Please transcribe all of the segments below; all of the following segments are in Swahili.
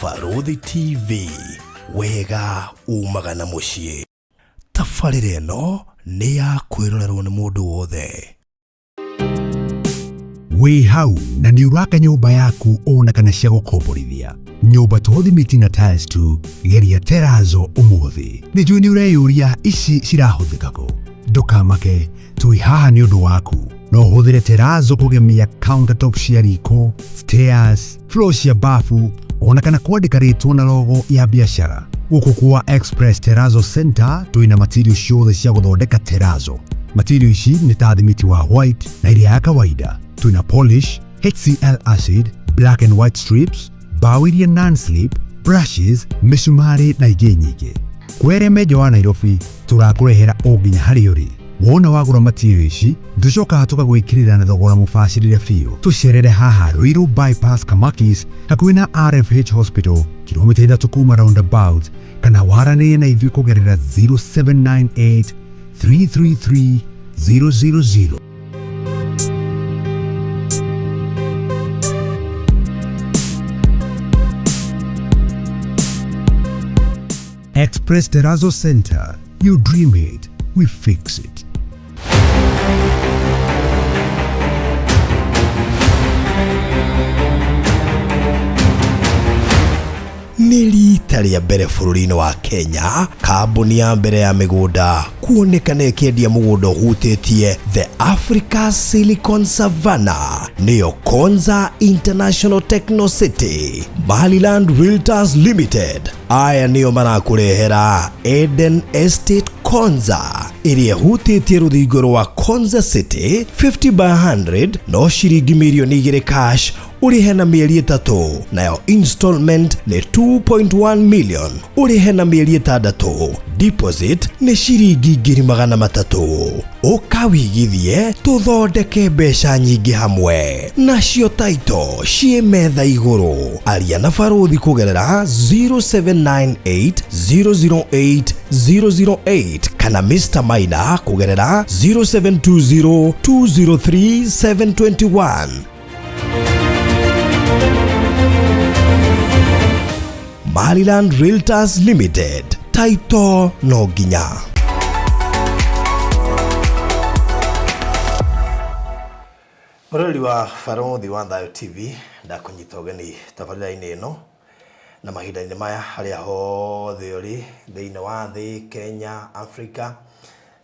Faruthi TV, wega umagana muciĩ. Tabarĩra ĩno nĩ ya kwĩrorerwo nĩ mũndũ wothe. Wĩ hau na nĩ ũraka nyũmba yaku ona kana cia gũkomborithia. Nyũmba to thimiti na tiles tu, geria Terrazzo ũmũthĩ. Nĩ njũĩ nĩ ũreyũria ici cirahũthĩka kũ. Ndũkamake, tũĩ haha nĩ ũndũ waku. No ũhũthĩre Terrazzo kũgemia countertop cia riko, stairs, floor cia bafu, ona kana kwandĩka rĩtwa na logo ya biacara. Gũkũ kwa Express Terrazzo Center twĩna material ciothe cia gũthondeka Terrazzo. Material ici nĩ ta thimiti wa white na iria ya kawaida. Twĩna polish, HCl acid, black and white strips, bao iria non-slip, brushes, misumari na ingĩ nyingĩ. Kwere Meja wa Nairobi tũrakũrehera o nginya harĩa ũrĩ. Wona wagũra material ici, tũcokaga tũgagwĩkĩrĩra na thogora mũbacĩrĩre biũ. Tũcerere haha Ruiru Bypass Kamakis hakuhĩ na RFH Hospital, kilomita 3 kuma roundabout, kana waranĩrie na ithuĩ kũgerera 0798 333 000. Express Terrazzo Center. You dream it, we fix it. Nĩ rita rĩa mbere bũrũri-inĩ wa Kenya, kambuni ya mbere ya mĩgũnda kuonekana ĩkĩendia mũgũnda ũhutĩtie the Africa Silicon Savannah, nĩyo Konza International Techno City. Maliland Realtors Limited aya nĩo marakũrehera Eden Estate Konza, ĩrĩa ĩhutĩtie rũthingo rwa Konza City 50 by 100 no ciringi mirioni 2 cash ũrĩhe na mĩeri 3, nayo installment nĩ 2.1 million ũrĩhe na mĩeri 6. Deposit nĩ ciringi 300,000. Ũkawigithie tũthondeke mbeca nyingĩ hamwe. Nacio title ciĩ metha igũrũ. Aria na Faruthi kũgerera 0798 008 008 kana Mr. Maina kũgerera 0720 203 721. Maliland Realtors Limited, title no nginya. Mũrori wa Faruthi wa Thayo TV ndakunyita ũgeni tabarĩra-inĩ ĩno na mahinda-inĩ maya harĩa hothe ũrĩ thĩinĩ wa thĩ, Kenya, Africa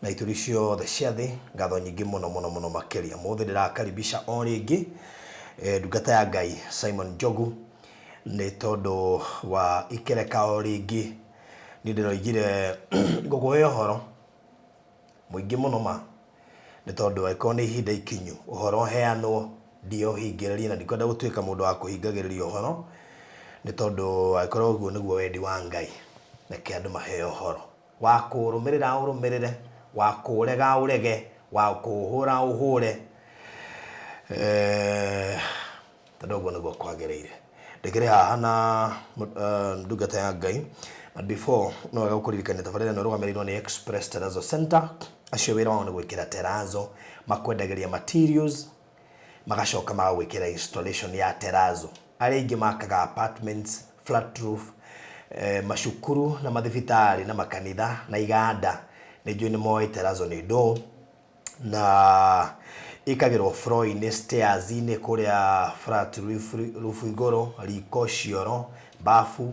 na ituri ciothe cia thĩ. Ngatho nyingĩ mũno makĩria. Mũthĩ ndĩrakaribisha o rĩngĩ ndungata ya Ngai Simon Njogu nĩ tondũ wa ikereka o rĩngĩ. Nĩ ndĩroigire ngũkũhe ũhoro mũingĩ mũno ma, nĩ tondũ akorwo nĩ ihinda ikinyu ũhoro heanwo ndiohingĩrĩrie, na ndikwenda gũtuĩka mũndũ wa kũhingagĩrĩria ũhoro, nĩ tondũ akorwo ũguo nĩguo wendi wa Ngai. Reke andũ maheo ũhoro wa kũrũmĩrĩra ũrũmĩrĩre, wa kũrega ũrege, wa kũhũra ũhũre, tondũ ũguo nĩguo kwagĩrĩire. Ndekere haha na ndungata ya Ngai. But before no wega gũkũririkania tabarĩra ĩno ĩrũgamĩrĩirwo nĩ Express Terrazzo Center. Acio wĩra wao nĩ gwĩkĩra Terrazzo, makwendagĩria materials, magacoka magagwĩkĩra installation ya Terrazzo. Arĩa aingĩ makaga apartments, flat roof, macukuru na mathibitarĩ na makanitha na iganda, nĩ njũĩ nĩ moĩ Terrazzo nĩ ndũ, na ikagĩrwo floor-inĩ, stairs-inĩ, kũrĩa flat roof igũrũ, riko, cioro, bafu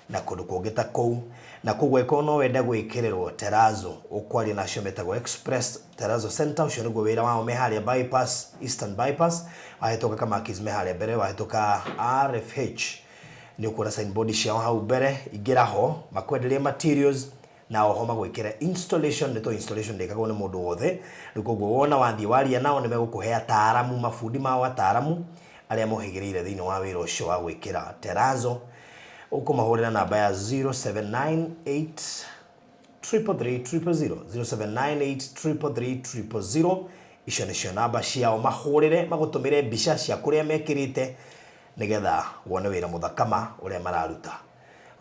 na kũndũ kũngĩ ta kũu. Na kũguo ĩkorwo no wenda gwĩkĩrĩrwo Terrazzo, ũkwaria na acio metagwo Express Terrazzo Center. Ũcio nĩguo wĩra wao, me harĩa bypass, Eastern Bypass, wahĩtũka Kamakis me harĩa mbere, wahĩtũka RFH nĩ ũkuona signboard ciao hau mbere. Ingĩra ho makwenderie materials na oho magwĩkĩra installation. Nĩ to installation ndĩkagwo nĩ mũndũ wothe. Rĩu koguo wona wathiĩ waria nao nĩ megũkũhe ataaramu, mabundi mao ataaramu arĩa mohĩgĩrĩire thĩinĩ wa wĩra ũcio wa gwĩkĩra Terrazzo. Ũkũmahũrĩra namba ya 0798 333 000 0798 333 000. Icio nĩcio namba ciao, mahũrĩre magũtũmĩre mbica cia kũrĩa mekĩrĩte nĩgetha wone wĩra mũthakama ũrĩa mararuta.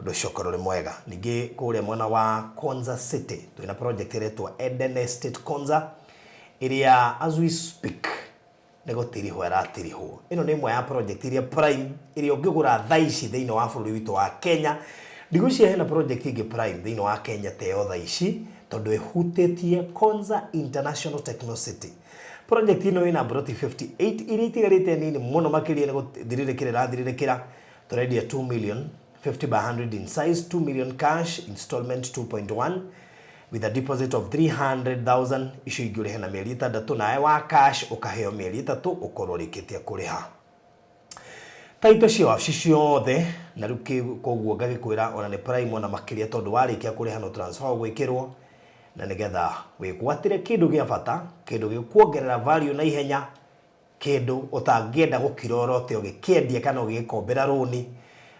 Ũndũ ũcio ũkorwo ũrĩ mwega. Ningĩ kũrĩa mwena wa Konza City twĩna project ĩretwo Eden Estate Konza, ĩrĩa as we speak nego tiriho aratiriho. Ino ni imwe ya project iria prime iria ungigura thaici thiini wa bururi witu wa Kenya. Ndigucia hena project ingi prime thiini wa Kenya teo thaici tondu ihutitie Konza International Techno City. Project ino ina broti 58 iria itigarite nini muno makiria nego thiririkira turendia 2 million 50 by 100 in size, 2 million cash, installment 2.1 with a deposit of 300,000 icio ingĩũrĩhe na mĩeri 6 nawe wa cash ũkaheo mĩeri 3 ũkorwo ũrĩkĩtie kũrĩha. Taito cio wabici ciothe na rĩu koguo ngagĩkwĩra ona nĩ prime ona makĩria tondũ warĩkia kũrĩha no transfer gwĩkĩrwo na nĩgetha wĩgwatĩre kĩndũ gĩa bata, kĩndũ gĩkuongerera value na ihenya, kĩndũ ũtangĩenda gũkirora ũte ũgĩkĩendia kana ũgĩkombera rũni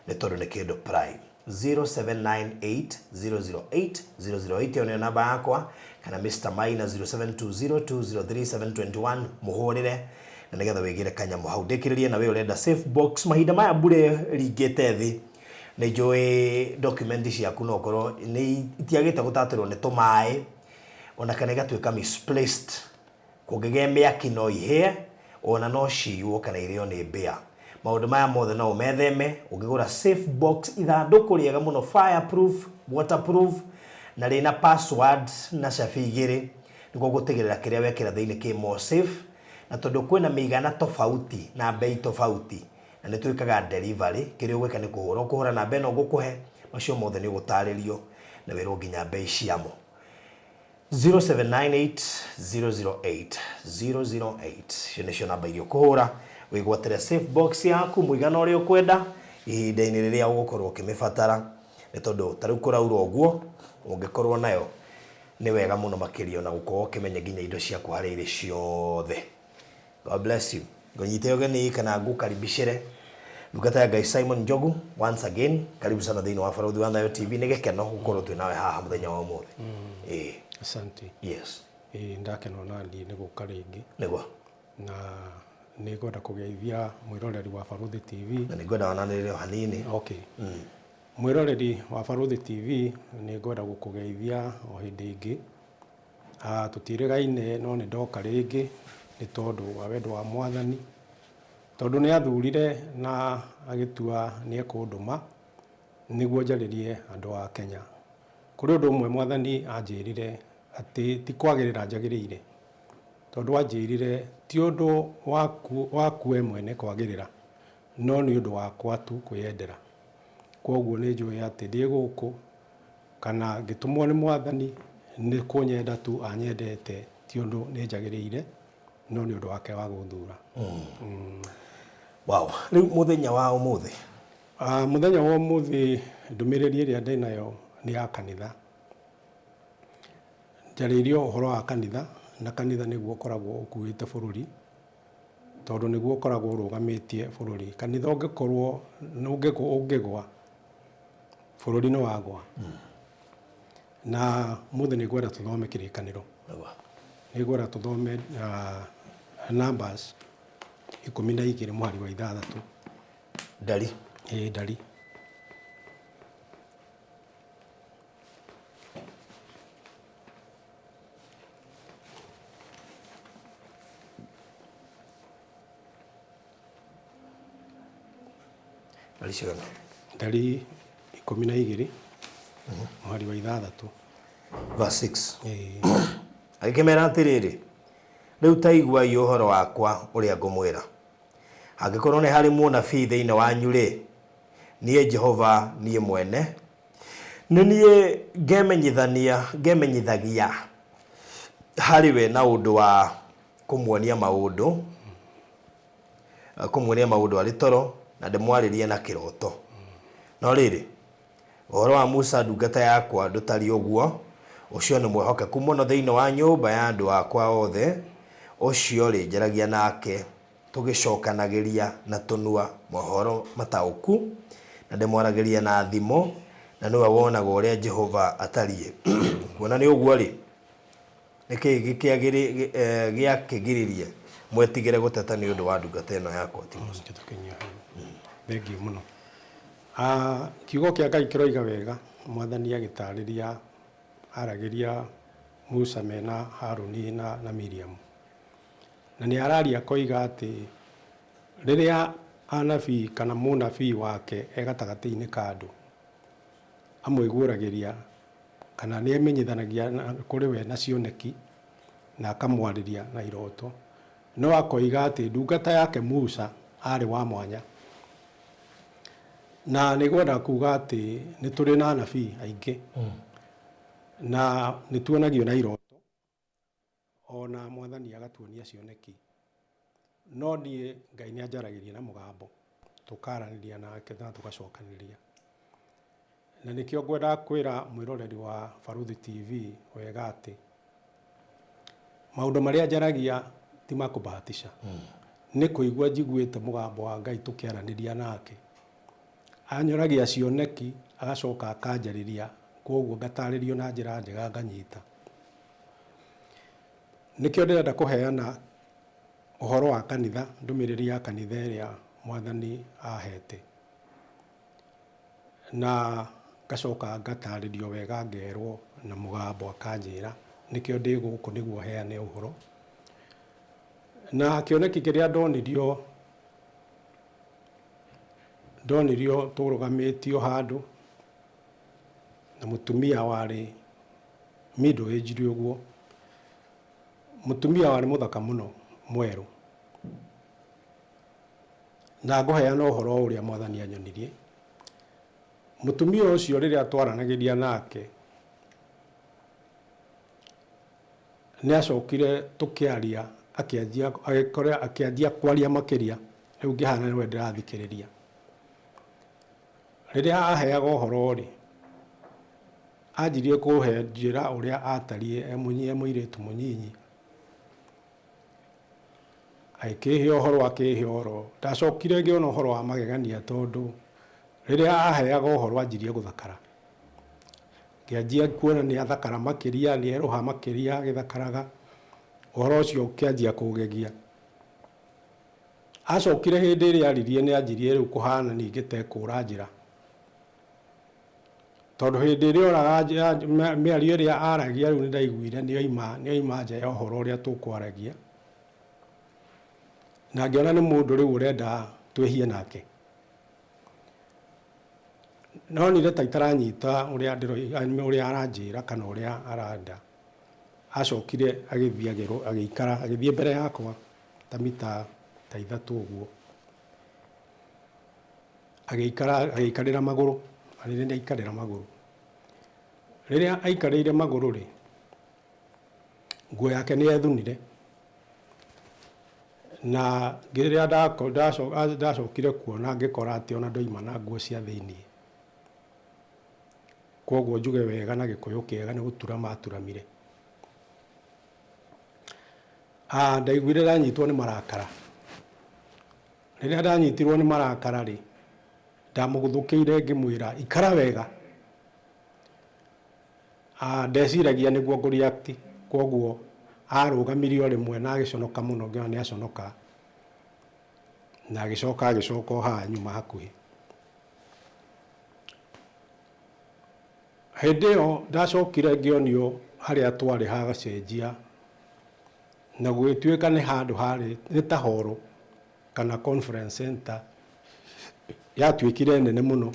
nĩ tondũ nĩ kĩndũ prime. 0798008008 ona namba yakwa kana Mr. Maina 0720203721 muhurire na nigetha wigire kanyamũ hau ndikiririe na we urenda safe box mahinda maya mbure ringite thi ni njui document ciaku no korwo ni itiagite gutatirwo ni tumae ona kana igatuika misplaced kungigemea kino ihe ona no ciwo kana irio ni mbia. Maundu maya mothe no umetheme ungigura safe box ithanduku riega muno fireproof waterproof na rina password na cabi igiri niguo gutigirira kiria wekira thiini ki more safe na tondu kwina migana tofauti na bei tofauti na ni twikaga delivery kiria gwika ni kuhura na beno gukuhe macio mothe ni gutaririo na wiro nginya bei ciamo. 0798008008 cio namba irio kuhura wigwatire safe box yaku muigana uria ukwenda ihinda-ini riria ugukorwo ukimibatara ni tondu tariu kuraura uguo ungikorwo nayo ni wega muno makirio na gukorwo ukimenya nginya indo ciaku haria iri ciothe. God bless you. Ngonyite ogeni kana ngukaribicire ndungata ya guys Simon Njogu once again karibu sana thiini wa Barathi wa Thayo TV ni gikeno gukorwo twi nawe haha muthenya wa umuthi. Asante. Yes. Ndakeno nani ni guka ringi niguo na ni ngwenda kugeithia mwiroreri wa Barathi TV na ni ngwenda wananire hanini. Okay. Mwiroreri wa Barathi TV ni ngwenda gukugeithia o hindi ingi tutirigaine no ni ndoka ringi ni tondu wa wendo wa Mwathani tondu ni athurire na agitua ni ekunduma niguo njaririe andu a Kenya. Kuri undu umwe Mwathani anjirire ati ti kwagirira njagirire tondu anjirire ti undu waku we mwene kwagirira no ni undu wakwa tu kwiyendera. Koguo ni njui ati ndi guku kana ngitumwo ni Mwathani ni kunyenda tu anyendete ti undu ni njagirire no ni undu wake wa guthura. Wow. Riu muthenya wa umuthi muthenya wa umuthi ndumiriri iria ndi nayo ni ya kanitha. Njaririo uhoro wa kanitha na kanitha niguo ukoragwo ukuite bururi tondu niguo ukoragwo urugamitie bururi. Kanitha ungikorwo ungigwa bururi no wagwa. Na muthi ni gwenda tuthome kirikaniro. Ni gwenda tuthome Numbers 12 mwari wa 6. Ndari. Ndari. Ndari 12 mwari wa 6 verse 6. Agikimera atiriri riu taigua uhoro wakwa uria ngumwira angikorwo ni hari munabii thiini wanyu ri nie Jehova nie mwene ni nie ngemenyithagia hari we na undu wa kumwonia maundu ari toro na ndimwaririe na kiroto no riri uhoro wa Musa ndungata yakwa ndutari uguo ucio ni mwehokeku muno thiini wa nyumba ya andu akwa othe ucio ri njaragia nake tugicokanagiria na tunua mohoro matauku na ndimwaragiria na thimo na niwe wonaga uria Jehova atarie kuona ni uguo ri niki giakigiririe mwetigire guteta ni undu wa ndungata ino yakwa Timotheo. Thank you muno. Kiugo kia Ngai kiroiga wega Mwathani agitariria aragiria Musa mena Haruni na Miriam na nĩ araria koiga atĩ rĩrĩa anabii kana mũnabii wake gatagatĩ-inĩ ka andũ amwĩguũragĩria kana nĩ amenyithanagia kũrĩ we na cioneki na akamwarĩria na iroto, no akoiga atĩ ndungata yake Musa arĩ wa mwanya, na nĩ gwenda kuuga atĩ nĩ tũrĩ na anabii aingĩ na nĩ tuonagio na iroto, ona Mwathani agatuonia cioneki, no niĩ Ngai nĩ anjaragĩria na mũgambo, tũkaranĩria nake na tũgacokanĩria. Na nĩkĩo ngwenda kwĩra mwĩroreri wa Barũthi TV wega atĩ maũndũ marĩa njaragia ti ma kũbahatisha, nĩ kũigua njiguĩte mũgambo wa Ngai tũkĩaranĩria nake, anyoragia cioneki agacoka akanjarĩria, koguo ngatarĩrio na njĩra njega nganyita. Nĩkĩo ndĩrenda kũheana ũhoro wa kanitha, ndũmĩrĩri ya kanitha ĩrĩa Mwathani ahete, na ngacoka ngatarĩrio wega, ngerwo na mũgambo akanjĩra, nĩkĩo ndĩ gũkũ nĩguo heane ũhoro. Na kĩoneki kĩrĩa ndonirio tũrũgamĩtio handũ na mũtumia warĩ middle aged ũguo, mũtumia warĩ mũthaka mũno mwerũ, na ngũheana ũhoro ũrĩa Mwathani anyonirie. Mũtumia ũcio rĩrĩa twaranagĩria nake nĩ acokire tũkĩaria akĩanjia kwaria makĩria, rĩu ngĩhana nĩwe ndĩrathikĩrĩria. Rĩrĩa aheaga ũhoro rĩ, anjirie kũhe njĩra ũrĩa atariĩ mũirĩtu mũnyinyi, akĩhe ũhoro, ndacokire ngĩona ũhoro wa magegania, tondũ rĩrĩa aheaga ũhoro anjirie gũthakara, ngĩanjia kuona nĩ athakara makĩria, nĩ erũha makĩria agĩthakaraga, ũhoro ũcio ũkĩanjia kũgegia. Acokire hĩndĩ ĩrĩa aririe nĩ anjirie rĩu kũhana ningĩ tekũra njĩra, tondũ hĩndĩ ĩrĩa oraga mĩario ĩrĩa aragia rĩu nĩ ndaiguire nĩoima nja ya ũhoro ũrĩa tũkwaragia, na ngĩona nĩ mũndũ rĩu ũrenda twĩhie nake. Nonire ta itaranyita ũrĩa aranjĩra kana ũrĩa aranda. Acokire agĩthiĩ mbere yakwa ta mita ta ithatũ ũguo, agĩikarĩra magũrũ, nĩ aikarĩra magũrũ. Rĩrĩa aikarĩire magũrũ rĩ, nguo yake nĩ ethunire, na rĩrĩa ndacokire kuona ngĩkora atĩ ona ndoima na nguo cia thĩiniĩ, koguo njuge wega na gĩkũyũ kĩega nĩ gũtura maturamire. Ndaiguire ndanyitwo nĩ marakara. Rĩrĩa ndanyitirwo nĩ marakara rĩ, ndamũgũthũkĩire ngĩmwĩra ikara wega. Ndeciragia nĩguo ngũ-react, koguo arũgamirio rĩmwe na agĩconoka mũno, ngĩona nĩ aconoka, na agĩcoka o haha nyuma hakuhĩ. Hĩndĩ ĩyo ndacokire ngĩonio harĩa twarĩ hagacenjia, na gũgĩtuĩka nĩ handũ harĩ nĩ ta horo kana conference center, yatuĩkire nene mũno.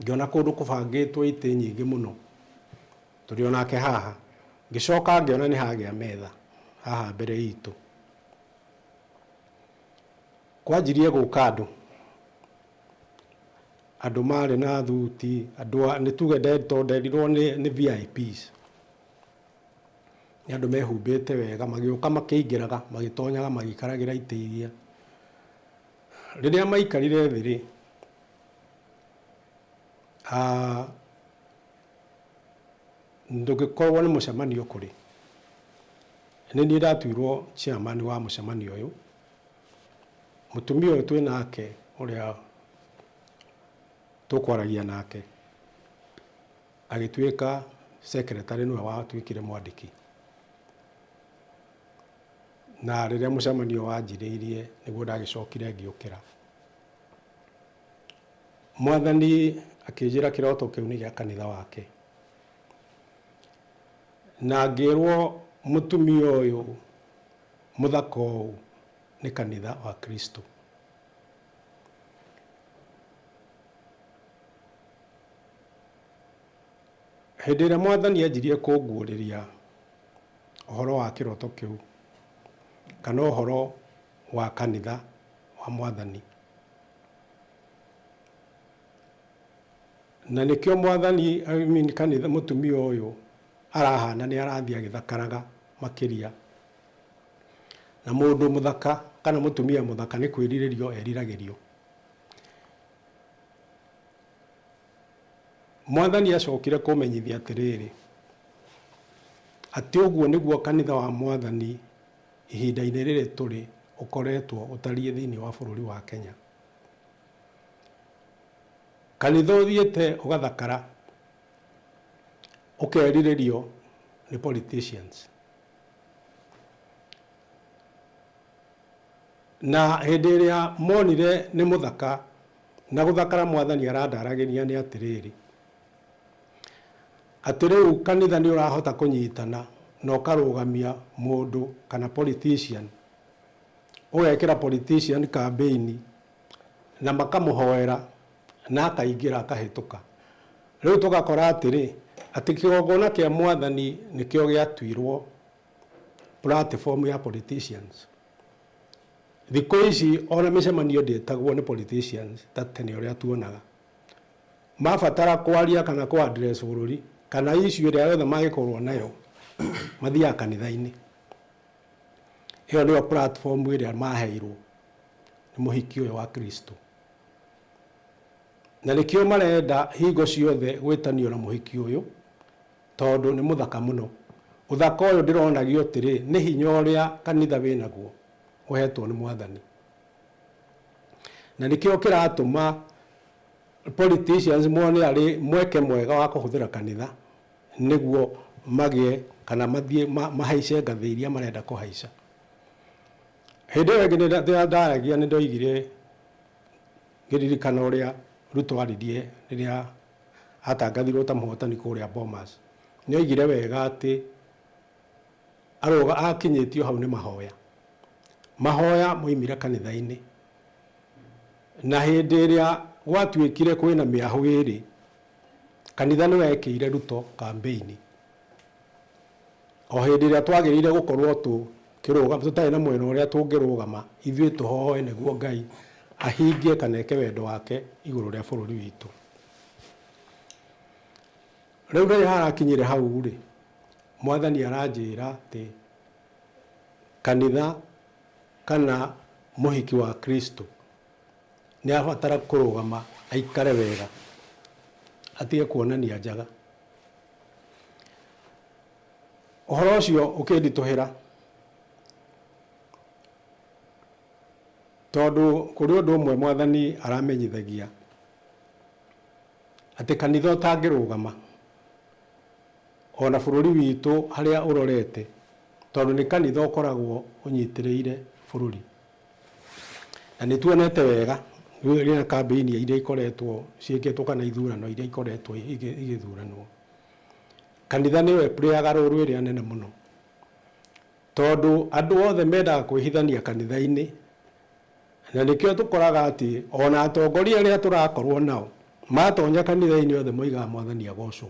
Ngĩona kũndũ kũbangĩtwo itĩ nyingĩ mũno, tũrĩ onake haha. Ngĩcoka ngĩona nĩ hagĩa metha haha mbere itũ. Kwanjirie gũka andũ marĩ na thuti, nĩ tuge nderirwo nĩ VIPs, nĩ andũ mehumbĩte wega, magĩũka makĩingĩraga, magĩtonyaga, magĩikaragĩra itĩ iria. Rĩrĩa maikarire thĩ rĩ, ndũgĩkorwo nĩ mũcemanio kũrĩ, nĩ niĩ ndatuirwo chairman wa mũcemanio ũyũ. Mũtumia ũyũ twĩ nake ũrĩa tũkwaragia nake agĩtuĩka secretary, nĩwe watuĩkire mwandĩki. Na rĩrĩa mũcemanio wanjirĩirie nĩguo ndagĩcokire ngĩũkĩra. Mwathani akĩnjĩra kĩroto kĩu nĩ gĩa kanitha wake, na ngĩrwo mũtumia ũyũ mũthaka ũũ nĩ kanitha wa Kristo. Hĩndĩ ĩrĩa Mwathani anjirie kũnguũrĩria ũhoro wa kĩroto kĩu kana ũhoro wa kanitha wa Mwathani, na nĩkĩo Mwathani kanitha mũtumia ũyũ arahana nĩ arathiĩ agĩthakaraga makĩria, na mũndũ mũthaka kana mũtumia mũthaka nĩ kwĩrirĩrio eriragĩrio. Mwathani acokire kũmenyithia atĩrĩrĩ, atĩ ũguo nĩguo kanitha wa Mwathani ihinda-inĩ rĩrĩ tũrĩ ũkoretwo ũtariĩ thĩinĩ wa bũrũri wa Kenya. Kanitha ũthiĩte ũgathakara ũkerirĩrio nĩ politicians, na hĩndĩ ĩrĩa monire nĩ mũthaka na gũthakara Mwathani arandaragĩria nĩ atĩrĩrĩ, atĩ rĩu kanitha nĩ ũrahota kũnyitana na ũkarũgamia mũndũ kana politician, ũgekĩra politician campaign na makamũhoera na akaingĩra akahĩtũka. Rĩu tũgakora atĩrĩ, atĩ kĩgongona kĩa Mwathani nĩkĩo gĩatuirwo platform ya politicians. Thikũ ici ona mĩcemanio ndĩtagwo nĩ politicians ta tene ũrĩa tuonaga. Mabatara kwaria kana kwa address bũrũri kana issue ĩrĩa yothe mangĩkorwo nayo mathiaga kanitha-inĩ. Ĩyo nĩyo platform ĩrĩa maheirwo nĩ mũhiki ũyũ wa Kristo. Na nĩkĩo marenda hingo ciothe gwĩtanio na mũhiki ũyũ, tondũ nĩ mũthaka mũno. Ũthaka ũyũ ndĩronagio atĩrĩ nĩ hinya ũrĩa kanitha wĩnaguo ũhetwo nĩ Mwathani. Na nĩkĩo kĩratũma politicians mone arĩ mweke mwega wa kũhũthĩra kanitha nĩguo magĩe kana mathiĩ mahaice ngathĩ iria marenda kũhaica. Hĩndĩ ĩyo ĩngĩ rĩrĩa ndaragia nĩ ndoigire ngĩririkana ũrĩa Ruto aririe rĩrĩa atangathirwo ta mũhotani kũrĩa Bomas. Nĩ oigire wega atĩ akinyĩtio hau nĩ mahoya. Mahoya moimire kanitha-inĩ, na hĩndĩ ĩrĩa gwatuĩkire kwĩna mĩahũ ĩrĩ, kanitha nĩ wekĩire Ruto campaign. O hĩndĩ ĩrĩa twagĩrĩire gũkorwo tũtarĩ na mwena ũrĩa tũngĩrũgama ithuĩ tũhoe nĩguo Ngai ahingie kana eke wendo wake igũrũ rĩa bũrũri witũ. Rĩu rĩrĩa harakinyire hau rĩ, Mwathani aranjĩra atĩ kanitha kana mũhiki wa Kristo nĩ abatara kũrũgama aikare wega, atige kuonania njaga. Ũhoro ũcio ũkĩnditũhĩra, tondũ kũrĩ ũndũ ũmwe Mwathani aramenyithagia atĩ kanitha ũtangĩrũgama ona bũrũri witũ harĩa ũrorete, tondũ nĩ kanitha ũkoragwo ũnyitĩrĩire bũrũri. Na nĩ tuonete wega rĩrĩa campaign iria ikoretwo ciĩkĩtwo kana ithurano iria ikoretwo igĩthuranwo, kanitha nĩwe playaga rũrũ ĩrĩa nene mũno, tondũ andũ othe mendaga kwĩhithania kanitha-inĩ. Na nĩkĩo tũkoraga atĩ ona atongoria arĩa tũrakorwo nao matonya kanitha-inĩ othe moigaga Mwathani agocwo,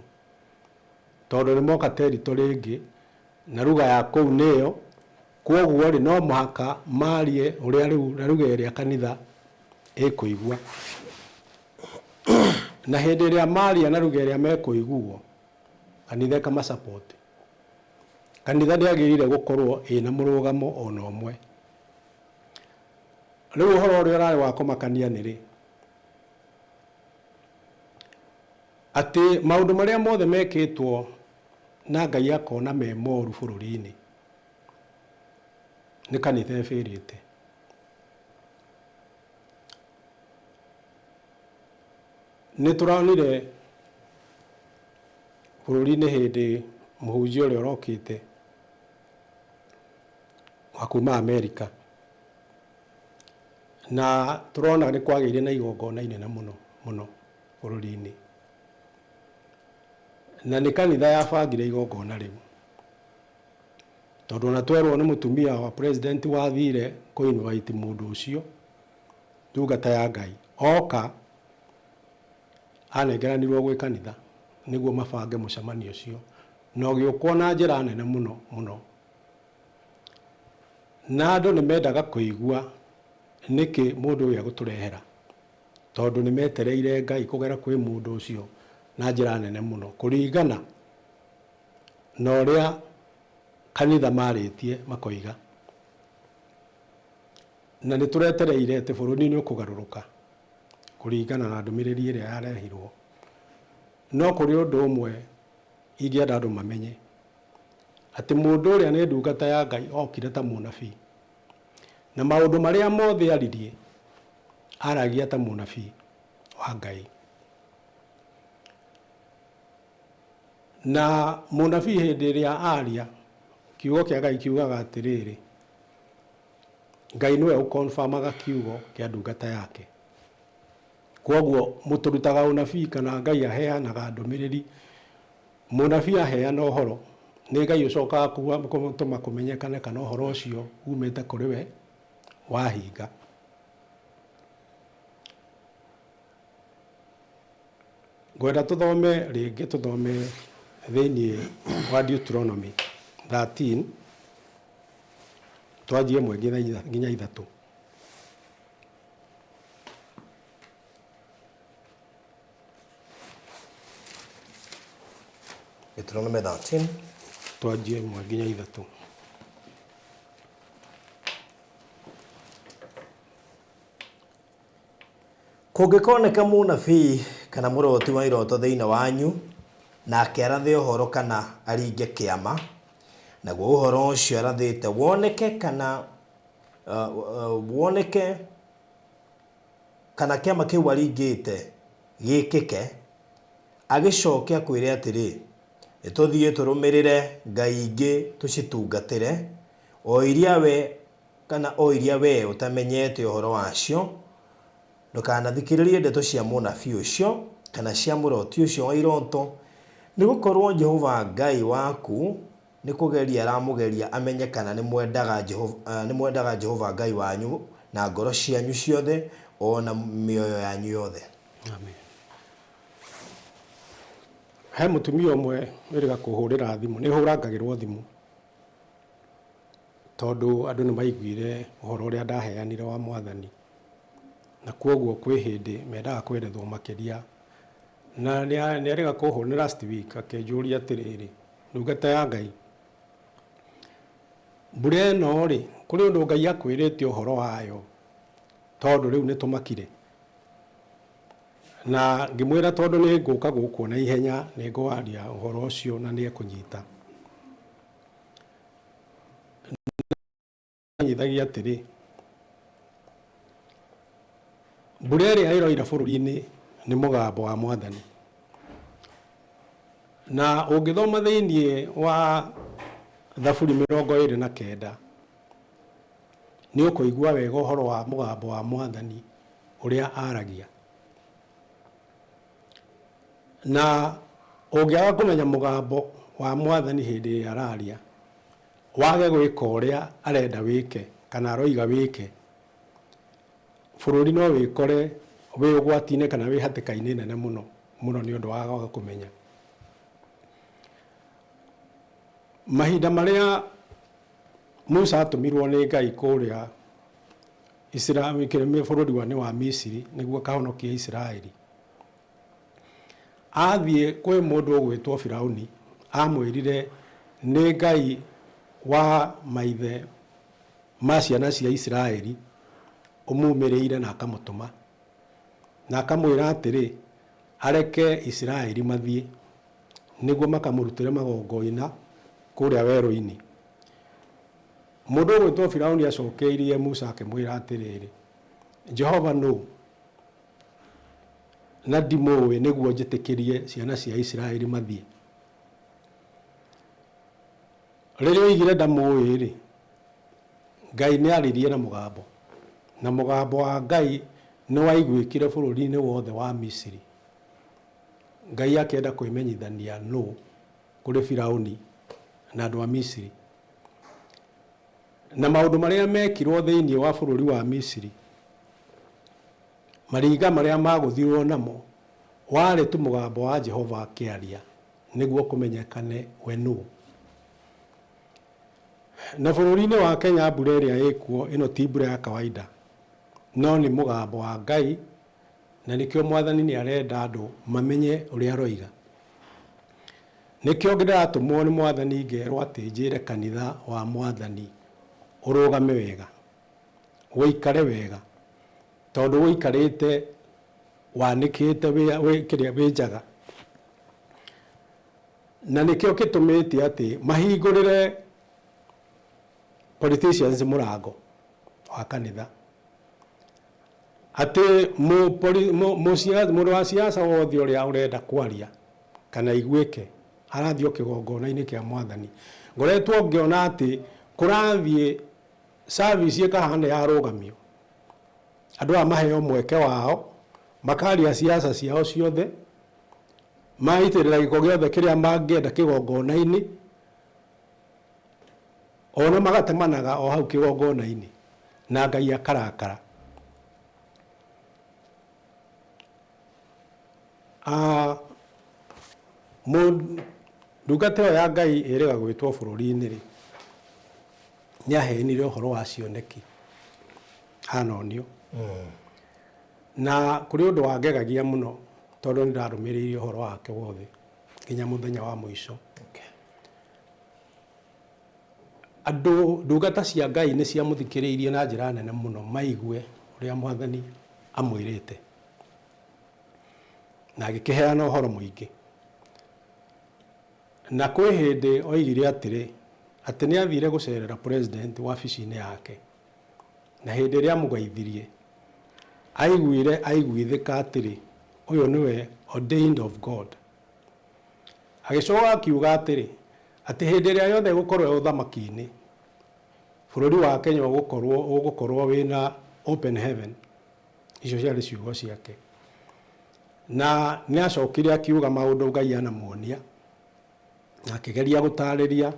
tondũ nĩ moka territory ĩngĩ na ruga ya kũu nĩyo, kwoguo rĩ no mũhaka marie ũrĩa rĩu ruga ĩrĩa kanitha ĩkũigua. Na hĩndĩ ĩrĩa maria na ruga ĩrĩa mekũiguo, kanitha ĩkamasupport. Kanitha ndĩagĩrĩire gũkorwo ĩna mũrũgamo ona ũmwe. Rĩu ũhoro ũrĩa ũrarĩ wa kũmakania nĩ rĩ, atĩ maũndũ marĩa mothe mekĩtwo na Ngai akona me moru bũrũri-inĩ nĩ kanitha ĩbĩrĩte. Nĩ tũronire bũrũri-inĩ hĩndĩ mũhunjia ũrĩa ũrokĩte wa kuma Amerika, na tũrona nĩ kwagĩire na igongona inene mũno mũno bũrũri-inĩ, na nĩ kanitha yabangire igongona rĩu. tondu na twerwo ni mutumia wa president wathire ku invite mundu ucio ndungata ya Ngai oka anengeranirwo gwi kanitha niguo mabange mucemanio ucio no giukwo na njira nene muno na andu ni mendaga kuigua niki mundu uyu aguturehera tondu ni metereire Ngai kugera kwi mundu ucio na njira nene muno kuringana na uria kanitha maritie makoiga na ni turetereire ati bururi ni ukugaruruka kuringana na ndumiriri iria yarehirwo no kuri undu umwe ingienda andu mamenye ati mundu uria ni ndungata ya Ngai okire ta munabii na maundu maria mothe aririe aragia ta munabii wa Ngai na munabii hindi iria aria kiugo kia Ngai kiugaga atiriri Ngai niwe ukonfirmaga kiugo kia ndungata yake koguo muturutaga unabii kana Ngai aheanaga ndumiriri munabii aheana uhoro ni Ngai ucokaga gutuma kumenyekane kana uhoro ucio umite kuri we wahinga ngwenda tuthome ringi tuthome thiini wa Deuteronomy 13 twanjie 1 nginya 3 Deuteronomy 13 twanjie 1 nginya 3 kungikoneka munabii kana muroti wa iroto thiini wanyu na akiarathe uhoro kana aringe kiama naguo uhoro ucio arathite woneke kana woneke kana kiama kiu aringite gikike agicoke akwire atiri ituthie turumirire ngai ingi tucitungatire o iria we utamenyete uhoro wacio ndukanathikiririe ndeto cia munabii ucio kana cia muroti ucio wa iroto nigukorwo Jehova Ngai waku ni kugeria aramugeria amenye kana ni mwendaga Jehova Ngai wanyu na ngoro cianyu ciothe ona mioyo yanyu yothe. Amen. He mutumia umwe wiriga kuhurira thimu ni hurangagirwo thimu tondu andu ni maiguire uhoro uria ndaheanire wa mwathani na koguo kwi hindi mendaga kwerethwo makiria na ni arega kuhurira last week akenjuria atiriri ndungata ya Ngai mbura ino ri kuri undu Ngai akwirite uhoro wayo tondu riu ni tumakire na ngimwira tondu ni nguka guku na ihenya ni ngwaria uhoro ucio na ni ekunyita nyithagia atiri mbura iria iroira bururi-ini ni mugambo wa mwathani na ungithoma thiini wa Thaburi 29 ni ukuigua wega uhoro wa mugambo wa mwathani uria aragia na ungiaga kumenya mugambo wa mwathani hindi ya araria wage gwika uria arenda wike kana aroiga wike bururi no wikore wi ugwati-ini kana wi hatikaini nene muno ni undu wa kumenya mahinda maria Musa atumirwo ni Ngai kuria Israeli bururi wa Misiri niguo kahonokia Israeli athie kwi mundu ugwitwo Firauni amwirire ni Ngai wa maithe ma ciana cia Israeli umumirire na akamutuma na akamwira atiri areke Israeli mathie niguo makamurutire magongoina kuria weru-ini mundu ugwitwo Firauni acokeirie Musa akimwira atiriri Jehova no na ndimũĩ niguo njĩtĩkĩrie ciana cia Israeli mathie riria oigire ndamũĩ ri Ngai ni aririe na mugambo wa Ngai ni waiguĩkire bũrũri-inĩ wothe wa Misiri Ngai akenda kwĩmenyithania no kuri Firauni na andu a Misiri na maundu maria mekirwo thiini wa bururi wa Misiri maringa maria maguthirwo namo wari tu mugambo wa Jehova akiaria niguo kumenyekane we nu. Na bururi-ini wa Kenya mbura iria ikuo ino ti mbura ya kawaida no ni mugambo wa Ngai na nikio Mwathani ni arenda andu mamenye uria aroiga. Nikio ngiratumwo ni Mwathani ngerwo ati njire kanitha wa Mwathani urugame wega wikare wega tondu wikarite wanikite wikiria winjaga na nikio kitumite ati mahingurire politicians murango wa kanitha ati mundu wa siasa wothe uria urenda kwaria kana igwike arathio kigongona-ini kia Mwathani ngoretwo ngiona ati kurathie service ikahana ya rugamio andu amaheo mweke wao makaria siasa ciao ciothe maitirira giko giothe kiria mangienda kigongona-ini ona magatemanaga o hau kigongona-ini na Ngai akarakara. Ndungata ĩyo ya Ngai ĩrĩga gwĩtwo bũrũri-inĩ rĩ nĩaheanire ũhoro wa cioneki hanonio na kũrĩ ũndũ wangegagia mũno tondũ nĩndarũmĩrĩire ũhoro wake wothe nginya mũthenya wa mũico. Andũ ndungata cia Ngai nĩ ciamũthikĩrĩirie na njĩra nene mũno maigue ũrĩa Mwathani amwĩrĩte na agĩkĩheana ũhoro mũingĩ. Na kwĩ hĩndĩ oigire atĩrĩ atĩ nĩ athire gũcerera president wabici-inĩ yake na hĩndĩ ĩrĩa amũgeithirie aiguithĩka atĩrĩ ũyũ nĩwe ordained of God. Agĩcoka akiuga atĩrĩ atĩ hĩndĩ ĩrĩa yothe gũkorwo ũthamaki-inĩ bũrũri wa Kenya ũgũkorwo wĩna open heaven. Icio ciarĩ ciugo ciake na nĩ acokire akiuga maũndũ Ngai anamuonia na akĩgeria gũtarĩria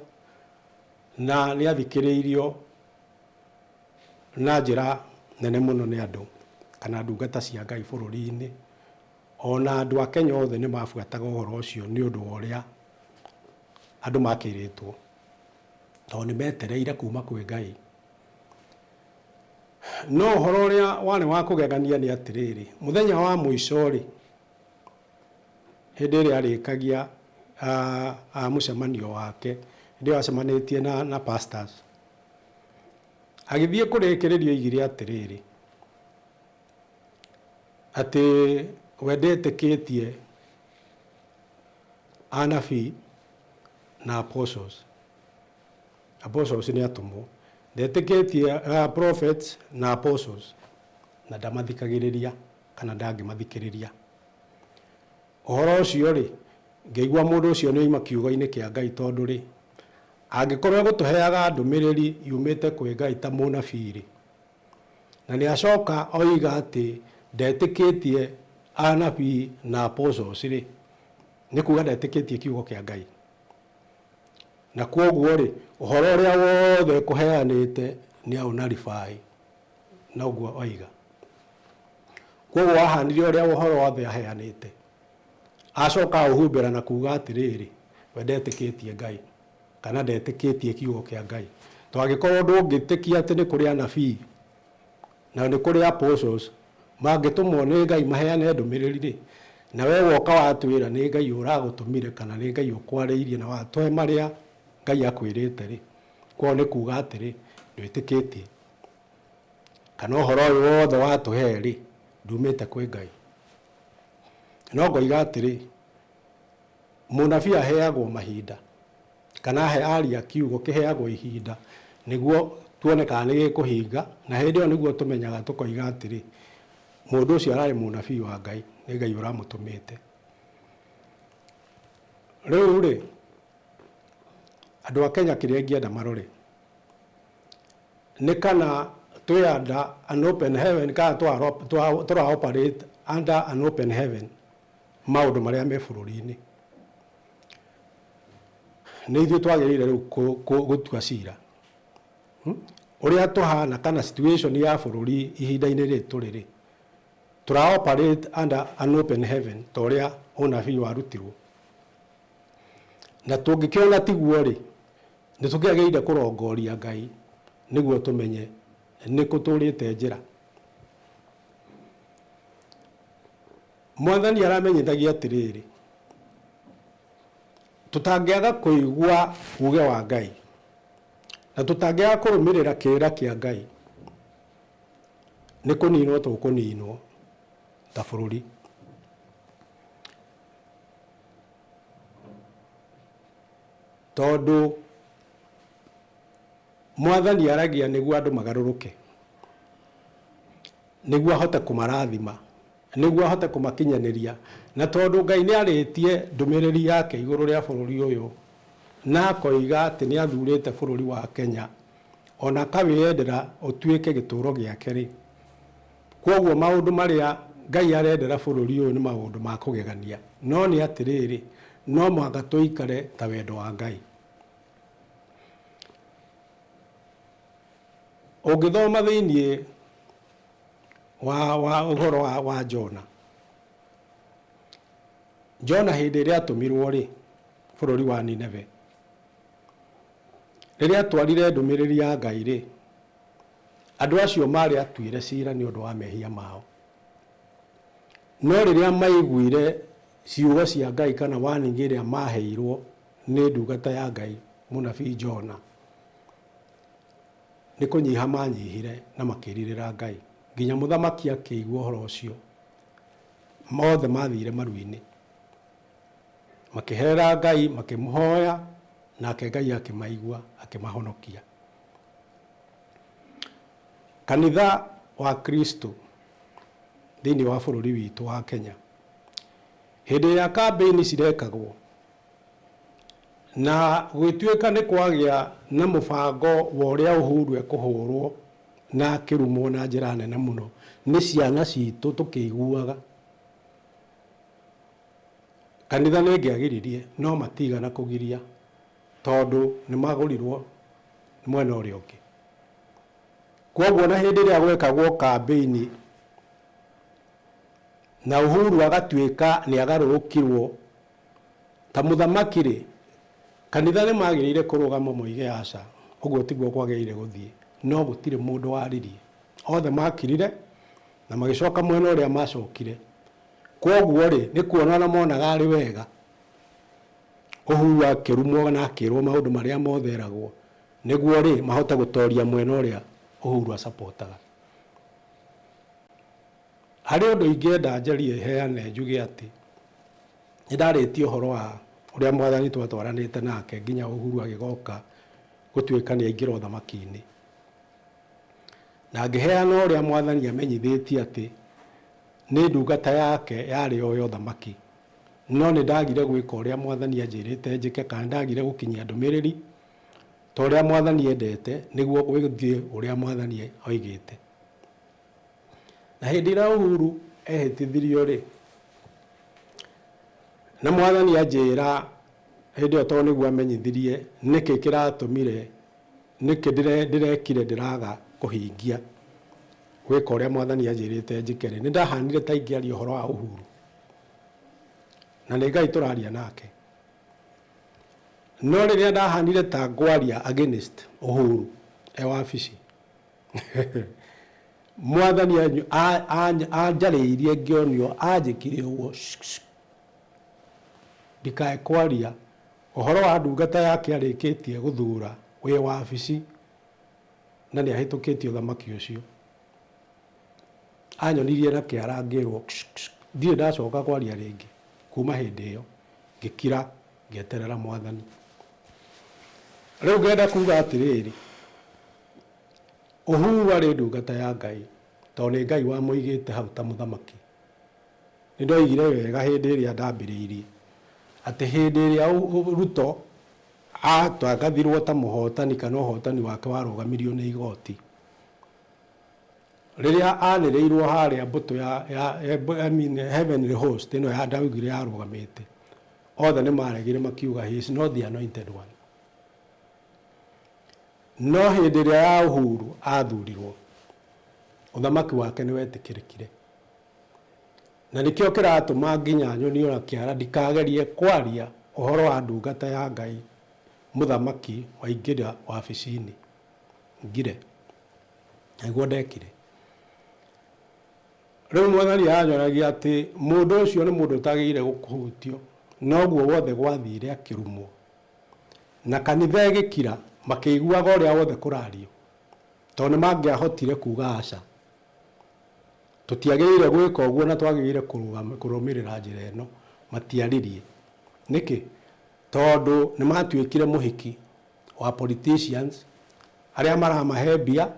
na nĩ athikĩrĩirio na njĩra nene mũno nĩ andũ kana ndungata cia Ngai bũrũri-inĩ ona andũ a Kenya othe nĩ mabuataga ũhoro ũcio nĩ ũndũ wa ũrĩa andũ makĩrĩtwo tondũ nĩ metereire kuma kwĩ Ngai. No ũhoro ũrĩa warĩ wa kũgegania nĩ atĩrĩrĩ mũthenya wa mũico rĩ hĩndĩ ĩrĩa arĩkagia mũcemanio wake ndio acemanĩtie na pastors agĩthiĩ kũrĩkĩrĩrio igire atĩrĩrĩ atĩ we ndetĩkĩtie anabii na apostles nĩ atũmwo ndetĩkĩtie prophets na apostles na ndamathikagĩrĩria kana ndangĩmathikĩrĩria. Ũhoro ũcio rĩ ngĩigua mũndũ ũcio nĩ oima kiugo-inĩ kĩa Ngai tondũ rĩ angĩkorwo gũtũheaga ndũmĩrĩri yumĩte kwĩ Ngai ta mũnabii rĩ na nĩ acoka oiga atĩ ndetĩkĩtie anabii na apostles rĩ nĩ kuga ndetĩkĩtie kiugo kĩa Ngai na kwoguo rĩ ũhoro ũrĩa wothe kũheanĩte nĩ aunaribai na ũguo oiga. Kwoguo wahanire ũrĩa ũhoro wothe aheanĩte acoka ũhumbĩra na kuga atĩrĩrĩ we ndetĩkĩtie Ngai kana ndetĩkĩtie kiugo kĩa Ngai. To angĩkorwo ndũngĩtĩkia atĩ nĩ kũrĩ anabii na nĩ kũrĩ apostles mangĩtũmwo nĩ Ngai maheane ndũmĩrĩri rĩ na we woka watwĩra nĩ Ngai ũragũtũmire kana nĩ Ngai ũkwarĩirie na watũhe marĩa Ngai akwĩrĩte rĩ kwa nĩ kuga atĩrĩ ndwĩtĩkĩtie kana ũhoro ũyũ wothe watũhe rĩ ndumĩte kwĩ Ngai. No ngoiga atĩrĩ mũnabii aheagwo mahinda kana aria kiugo kĩheagwo ihinda nĩguo tuone kana nĩ gĩkũhinga na hĩndĩ ĩyo nĩguo tũmenyaga tũkoiga atĩrĩ mũndũ ũcio ararĩ mũnabii wa Ngai nĩ Ngai ũramũtũmĩte. Rĩu rĩ andũ a Kenya kĩrĩa ingĩenda marore nĩ kana twĩ under an open heaven kana tũra operate under an open heaven maũndũ marĩa me bũrũri-inĩ. Nĩ ithuĩ twagĩrĩire rĩu gũtua cira uria tuhana kana situation ya bururi ihinda-ini ritu riri tura operate under an open heaven toria unabii warutirwo na tungikiona tiguo ri ni tukiageire kurongoria Ngai niguo tumenye ni kuturite njira. Mwathani aramenyithagia atiriri tutangiaga kuigua uge wa Ngai na tutangiaga kurumirira kira kia Ngai ni kuninwo tukuninwo ta bururi. Tondu Mwathani aragia niguo andu magaruruke, niguo ahote kumarathima, niguo ahote kumakinyaniria, na tondu Ngai ni aritie ndumiriri yake iguru ria bururi uyu na akoiga ati ni athurite bururi wa Kenya ona kawiyendera utuike gituro giake ri, koguo maundu maria Ngai arendera bururi uyu ni maundu ma kugegania, no ni atiriri no mwanga tuikare ta wendo wa Ngai. Ungithoma thiini wa uhoro wa Jona hindi iria atumirwo ri bururi wa Nineve, riria atwarire ndumiriri ya Ngai ri, andu acio mari atuire cira ni undu wa mehia mao, no riria maiguire ciugo cia Ngai kana warning iria maheirwo ni ndungata ya Ngai munabii Jona ni kunyiha manyihire na makiririra Ngai, nginya muthamaki akiigua uhoro ucio mothe mathire maru-ini makihera Ngai makimuhoya nake Ngai akimaigua akimahonokia. Kanitha wa Kristo thiini wa bururi witu wa Kenya hindi ya campaign cirekagwo na gwituika ni kwagia na mubango wa uria Uhuru ekuhurwo na kirumwo na njira nene muno ni ciana citu tukiguaga, kanitha ni ngiagiririe no matigana kugiria tondu ni magurirwo mwena uria ungi. Koguo na hindi iria gwekagwo campaign na Uhuru agatuika ni agarurukirwo ta muthamaki ri, kanitha ni magirire kurugama moige aca uguo tiguo kwageire guthie, no gutire mundu waririe, othe makirire na magicoka mwena uria macokire. Koguo ri ni kuona monaga ari wega Uhuru akirumwo na akirwo maundu maria motheragwo niguo ri mahote gutoria mwena uria Uhuru supportaga. Hari undu ingienda njarie heane njuge ati ndarĩtie uhoro wa uria Mwathani twatwaranite nake nginya Uhuru agigoka gutuika ni aingira uthamaki-ini, na ngiheana uria Mwathani amenyithitie ati ni ndungata yake yari oyo uthamaki, no ni ndagire gwika uria Mwathani anjirite njike kana ndagire gukinyia ndumiriri to uria Mwathani endete niguo gwithie uria Mwathani oigite. Na hindi ira Uhuru ehitithirio ri na Mwathani anjira hindi o to niguo amenyithirie niki kiratumire niki ndirekire ndiraga kuhingia gwika uria Mwathani anjirite njike ri, ni ndahanire ta ingiaria uhoro wa Uhuru na ni Ngai turaria nake, no riria ndahanire ta ngwaria against Uhuru wabici Mwathani anjariirie ngionio anjikire uguo ndikae kwaria uhoro wa ndungata yake arikitie guthura wi wabici na ni ahitukitie uthamaki ucio. Anyonirie na kiara ngirwo ndire ndacoka kwaria ringi. Kuma hindi iyo ngikira ngieterera Mwathani. Riu ngenda kuga atiriri Uhuru ari ndungata ya Ngai to ni Ngai wa muigite hau ta muthamaki. Ni ndoigire wega hindi iria ndambiriirie ati hindi iria Ruto atwagathirwo ta muhotani kana uhotani wake warugamirio ni igoti, riria anireirwo haria mbuto ya heavenly host ino ya ndaugire yarugamite othe ni maregire makiuga he is not the anointed one. no hĩndĩ ĩrĩa ya Uhuru athurirwo ũthamaki wake nĩ wetĩkĩrĩkire, na nĩkĩo kĩratũma nginya nyonio na kĩara ndikagerie kwaria ũhoro wa ndungata ya Ngai mũthamaki waingĩra wabici-inĩ ngire nĩguo ndekire. Rĩu mwathani aranyonagia atĩ mũndũ ũcio nĩ mũndũ ũtagĩrĩire gũkũhutio, noguo wothe gwathire akĩrumwo, na kanitha ĩgĩkira makĩiguaga ũrĩa wothe kũrario, tondũ nĩmangĩahotire kuga aca, tũtiagĩrĩire gwĩka ũguo na twagĩrĩire kũrũmĩrĩra njĩra ĩno, matiaririe. Nĩkĩ? Tondũ nĩmatuĩkire mũhiki wa politicians arĩa maramahe mbia,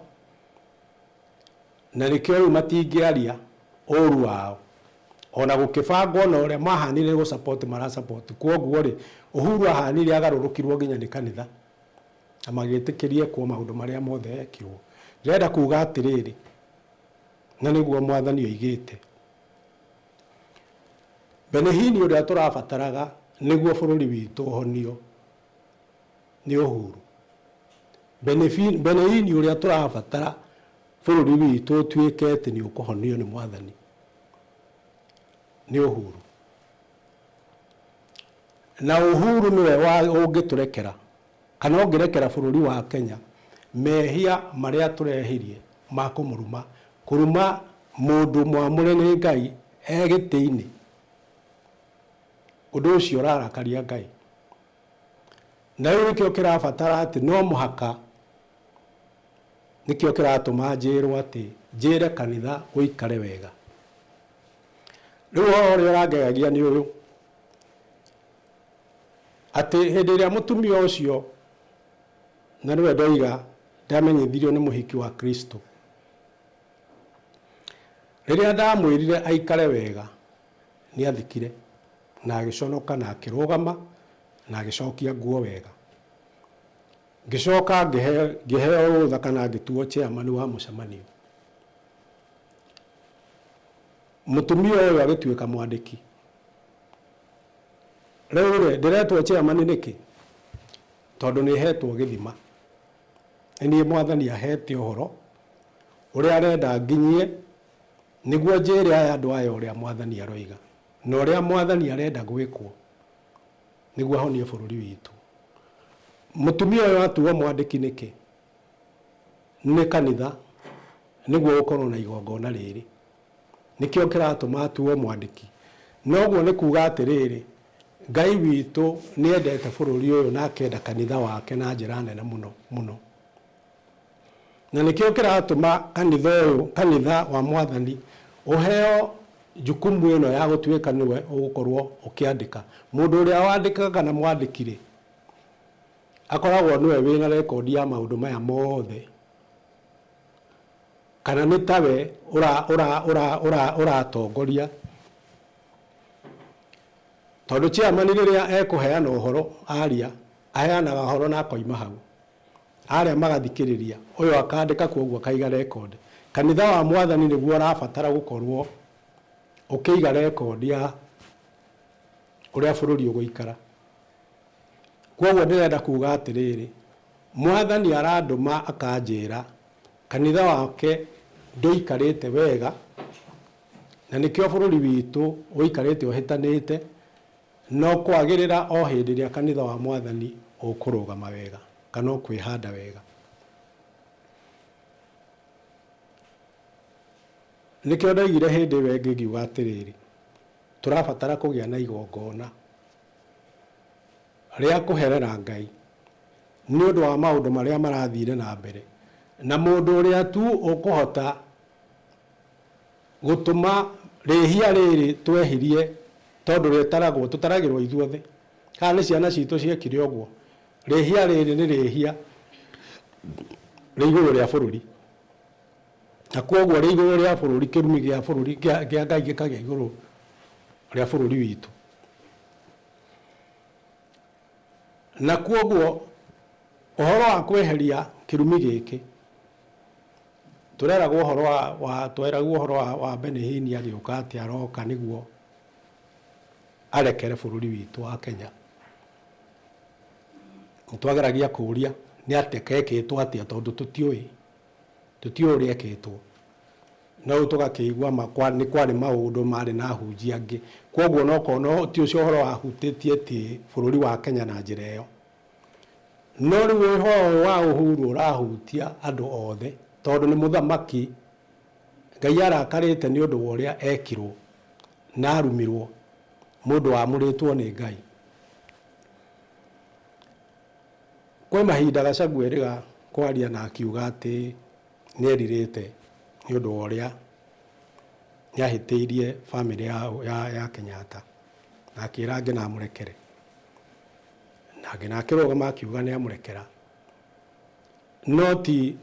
na nĩkĩo rĩu matingĩaria ũru wao, ona gũkĩbangwo na ũrĩa mahanire gũ support mara support. Kwoguo rĩ, Uhuru ahanire agarũrũkirwo nginya nĩ kanitha na magĩtĩkĩrie kwa maũndũ marĩa mothe ekirwo. Ndĩrenda kuga atĩrĩrĩ, na nĩguo mwathani oigĩte, Benihini ũrĩa tũrabataraga nĩguo bũrũri witũ ũhonio nĩ Uhuru. Benihini ũrĩa tũrabatara bũrũri witũ ũtuĩke atĩ nĩ ũkũhonio nĩ mwathani nĩ Uhuru. Na Uhuru nĩwe ũngĩtũrekera kana ũngĩrekera bũrũri wa Kenya mehia marĩa tũrehirie ma kũmũruma, kũruma mũndũ mwamũre nĩ Ngai gĩtĩ-inĩ. Ũndũ ũcio ũrarakaria Ngai, na rĩu nĩkĩo kĩrabatara atĩ no mũhaka, nĩkĩo kĩratũma njĩrwo atĩ njĩre kanitha ũikare wega. Rĩu ũhoro ũrĩa ũrangegagia nĩ ũyũ, atĩ hĩndĩ ĩrĩa mũtumia ũcio, na nĩwe ndoiga ndamenyithirio nĩ mũhiki wa Kristo, rĩrĩa ndamwĩrire aikare wega nĩ athikire na agĩconoka na akĩrũgama na agĩcokia nguo wega. Ngĩcoka ngĩheo rũtha kana ngĩtuo chairman wa mũcemanio. Mũtumia ũyũ agĩtuĩka mwandĩki. Rĩu ndĩretwo chairman nĩkĩ? Tondũ nĩhetwo gĩthima. Niĩ mwathani ahete ũhoro ũrĩa arenda nginyie nĩguo njĩre aya andũ aya ũrĩa mwathani aroiga, na ũrĩa mwathani arenda gwĩkwo nĩguo ahonie bũrũri witũ. Mũtumia ũyũ atuo mwandĩki nĩkĩ? Nĩ kanitha nĩguo gũkorwo na igongona rĩrĩ, nĩkĩo kĩratũma atuo mwandĩki. Noguo nĩ kuga atĩrĩrĩ, Ngai witũ nĩendete bũrũri ũyũ na akenda kanitha wake na njĩra nene mũno mũno, na nĩkĩo kĩratũma kanitha wa mwathani ũheo jukumu ĩno ya gũtuĩka nĩwe ũgũkorwo ũkĩandĩka. Mũndũ ũrĩa wandĩkaga kana mwandĩki-rĩ, akoragwo nĩwe wĩna rekondi ya maũndũ maya mothe, kana nĩ tawe ũratongoria. Tondũ chairman rĩrĩa ekũheana ũhoro aria, aheanaga ũhoro na akoima hau, arĩa magathikĩrĩria, ũyũ akandĩka, kwoguo akaiga rekondi. Kanitha wa mwathani nĩguo ũrabatara gũkorwo ũkĩiga rekondi ya ũrĩa bũrũri ũgũikara. Kwoguo ndĩrenda kuga atĩrĩrĩ, mwathani arandũma akanjĩra kanitha wake ndũikarĩte wega, na nĩkĩo bũrũri witũ ũikarĩte ũhĩtanĩte, no kwagĩrĩra o hĩndĩ ĩrĩa kanitha wa mwathani ũkũrũgama wega kana ũkwĩhanda wega. Nĩkĩo ndoigire hĩndĩ ĩyo ĩngĩ ngiuga atĩrĩrĩ, tũrabatara kũgĩa na igongona rĩa kũherera Ngai nĩ ũndũ wa maũndũ marĩa marathire na mbere, na mũndũ ũrĩa tu ũkũhota gũtũma rĩhia rĩrĩ twehirie, tondũ tũtaragĩrwo ithuothe, kana nĩ ciana citũ ciekire ũguo. Rĩhia rĩrĩ nĩ rĩhia rĩ igũrũ rĩa bũrũri, na kwoguo rĩ igũrũ rĩa bũrũri, kĩrumi gĩa bũrũri kĩa Ngai gĩkagĩa igũrũ rĩa bũrũri witũ. Na kwoguo ũhoro wa kweheria kĩrumi gĩkĩ, tũreragwo ũhoro wa Benihini agĩũka atĩ aroka nĩguo arekere bũrũri witũ wa Kenya. Twageragia kũria nĩ ateka ekĩtwo atĩa tondũ tũtiũĩ ũrĩa ekĩtwo. No tũgakĩigua nĩ kwarĩ maũndũ marĩ na hunjia angĩ. Koguo no kono ti ũcio ũhoro wahutĩtie ti bũrũri wa Kenya na njĩra ĩyo. No rĩu ũhoro wa Uhuru ũrahutia andũ othe tondũ nĩ mũthamaki Ngai arakarĩte nĩ ũndũ wa ũrĩa ekirwo na arumirwo, mũndũ wamũrĩtwo nĩ Ngai. Kwĩ mahinda Gachagua erĩga kwaria na akiuga atĩ nĩ erirĩte nĩ ũndũ wa ũrĩa nĩahĩtĩirie bamĩrĩ ya Kenyatta, na akĩra angĩ na amũrekere, nake nakĩrũgama akiuga nĩ amũrekera. No ti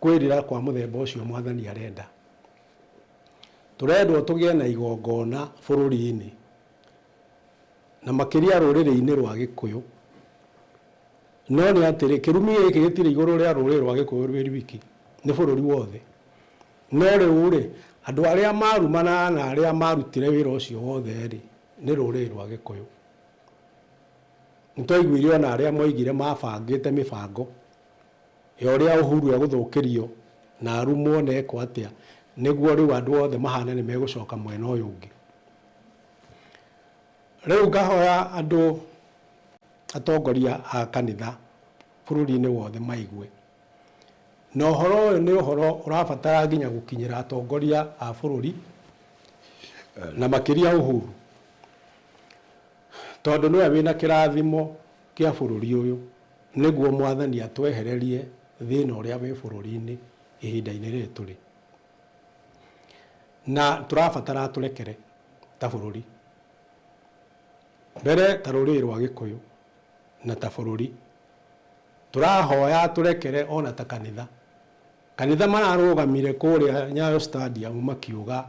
kwĩrira kwa mũthemba ũcio mwathani arenda. Tũrendwo tũgĩe na igongona bũrũri-inĩ, na makĩria rũrĩrĩ-inĩ rwa Gĩkũyũ. No nĩ atĩrĩ, kĩrumi gĩkĩ gĩtirĩ igũrũ rĩa rũrĩrĩ rwa Gĩkũyũ rwĩ wiki, nĩ bũrũri wothe. No rĩu rĩ, andũ arĩa marumana na arĩa marutire wĩra ũcio wothe rĩ, nĩ rũrĩrĩ rwa Gĩkũyũ. Nĩtwaiguire ona arĩa moigire mabangĩte mĩbango ya ũrĩa Uhuru egũthũkĩrio na arumwo na ekwo atĩa, nĩguo rĩu andũ othe mahane nĩ megũcoka mwena ũyũ ũngĩ. Rĩu ngahoya andũ atongoria a kanitha bũrũri-inĩ wothe maigue, na ũhoro ũyũ nĩ ũhoro ũrabatara nginya gũkinyĩra atongoria a bũrũri na makĩria Uhuru, tondũ nĩwe wĩna kĩrathimo kĩa bũrũri ũyũ, nĩguo mwathani atwehererie thĩna ũrĩa wĩ bũrũri-inĩ ihinda-inĩ rĩrĩ tũrĩ. Na tũrabatara atũrekere ta bũrũri, mbere ta rũrĩrĩ rwa Gĩkũyũ na ta bũrũri. Tũrahoya atũrekere ona ta kanitha. Kanitha mararũgamire kũrĩa Nyayo Stadium makiuga,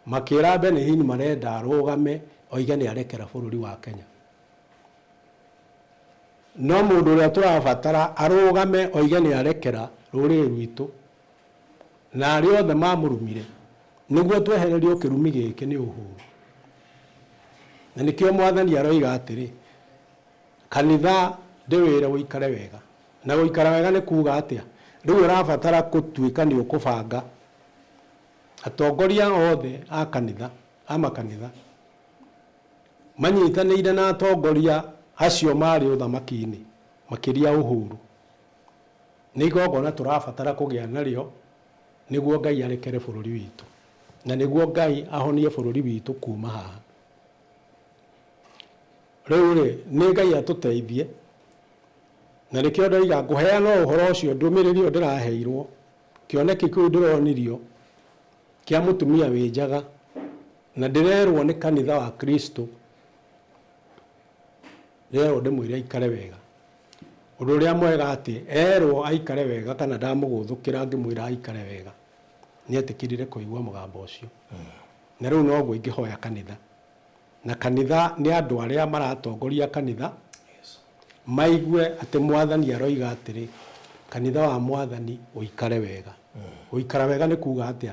makĩra Benny marenda arũgame oige nĩ arekera bũrũri wa Kenya. No mũndũ ũrĩa tũrabatara arũgame oige nĩ arekera rũrĩrĩ rwitũ na arĩa othe mamũrumire, nĩguo twehererio kĩrumi gĩkĩ nĩ Uhuru. Na nĩkĩo mwathani aroiga atĩrĩ, kanitha ndĩwĩre ũikare wega. Na gũikara wega nĩ kuuga atĩa? Rĩu ũrabatara gũtuĩka nĩ ũkũbanga atongoria othe a kanitha, a makanitha manyitanĩire na atongoria acio marĩ ũthamaki-inĩ, makĩria Uhuru. Nĩ igongona tũrabatara kũgĩa narĩo nĩguo Ngai arekere bũrũri witũ, na nĩguo Ngai ahonie bũrũri witũ kuma haha. Rĩu rĩ, nĩ Ngai atũteithie, na nĩkĩo ndoiga ngũheana ũhoro ũcio ndũmĩrĩri ũyũ ndĩraheirwo, kĩoneki kĩu ndĩronirio kĩa mũtumia wĩ njaga, na ndĩrerwo nĩ kanitha wa Kristo, ndĩrerwo ndĩmwĩre aikare wega. Ũndũ ũrĩa mwega atĩ erwo aikare wega, kana ndamũgũthũkĩra ngĩmwĩra aikare wega, nĩetĩkĩrire kũigua mũgambo ũcio. Na rĩu noguo ingĩhoya kanitha, na kanitha nĩ andũ arĩa maratongoria kanitha maigue atĩ mwathani aroiga atĩrĩ, kanitha wa mwathani ũikare wega. Ũikara wega nĩ kuuga atĩa?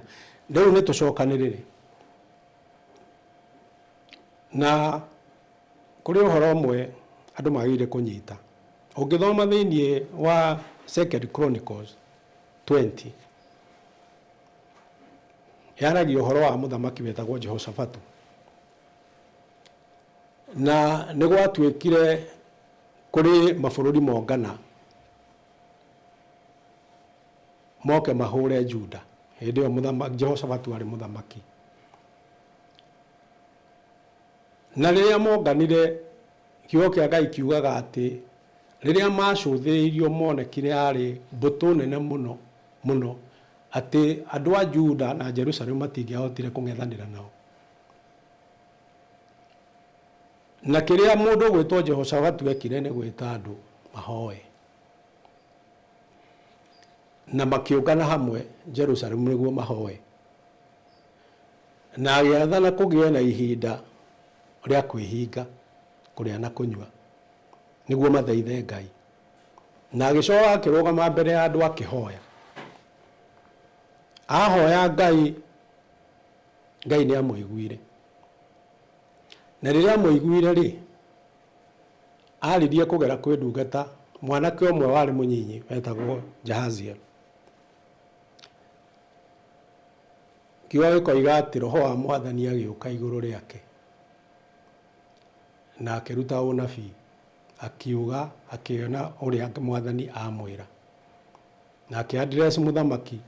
Rĩu nĩ tũcokanĩrĩre. Na kũrĩ ũhoro ũmwe andũ magĩrĩire kũnyita. Ũngĩthoma thĩinĩ wa 2 Chronicles 20, yaragia ũhoro wa mũthamaki wetagwo Jehoshaphat. Na nĩ gwatuĩkire kũrĩ mabũrũri mongana moke mahũre Juda. Hĩndĩ ĩyo mũthamaki Jehoshaphat arĩ mũthamaki. Na rĩrĩa monganire, kiugo kĩa Ngai kiugaga atĩ rĩrĩa macũthĩrĩirio monekire arĩ mbũtũ nene mũno mũno, atĩ andũ a Juda na Jerusalemu matingĩahotire kũng'ethanĩra nao. Na kĩrĩa mũndũ gwĩtwo Jehoshaphat ekire nĩ gwĩta andũ mahoe, na makĩũngana hamwe Jerusalemu nĩguo mahoe, na agĩathana kũgĩe na ihinda rĩa kwĩhinga, kũrĩa na kũnyua, nĩguo mathaithe Ngai. Na agĩcoka akĩrũgama mbere ya andũ akĩhoya. Ahoya Ngai, Ngai nĩ amũiguire. Na rĩrĩa amũiguire rĩ, aririe kũgera kwĩ ndungata mwanake ũmwe warĩ mũnyinyi wetagwo Jahaziel. Kiugo gĩkoiga atĩ roho wa Mwathani agĩũka igũrũ rĩake na akĩruta ũnabii, akiuga akĩona ũrĩa Mwathani amwĩra, na akĩaddress mũthamaki